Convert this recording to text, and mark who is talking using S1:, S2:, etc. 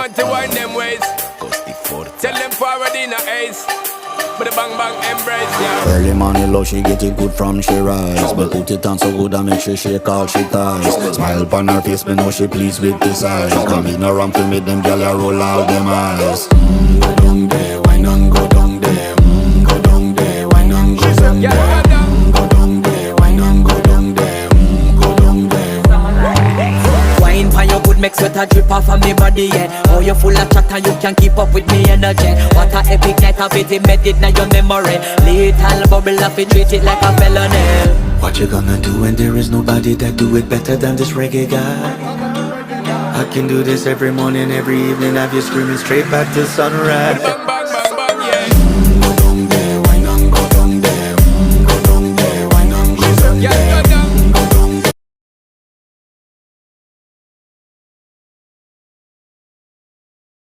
S1: want to wind them ways. Tell them forward in a ace. But the bang bang embrace, yeah.
S2: Early morning love, she get it good from she rise. But put it on so good I make she shake all she ties. Smile upon her face, me know she pleased with this eyes. Come in around to make them gyal a roll out them eyes. Go down there, wine and go down there. Go down there, wine and go down there. Go down there, wine and go down there. Go down there.
S3: Wine for your good make sweat a drip off of me body, yeah. Oh, you full of chatter, you can keep up with me energy. What a epic night of it, embedded in your memory. Little bubble of it, treat it like a felony.
S2: What you gonna do when there is nobody that do it better than this reggae guy? I can do this every morning, every evening, have you screaming straight back to sunrise.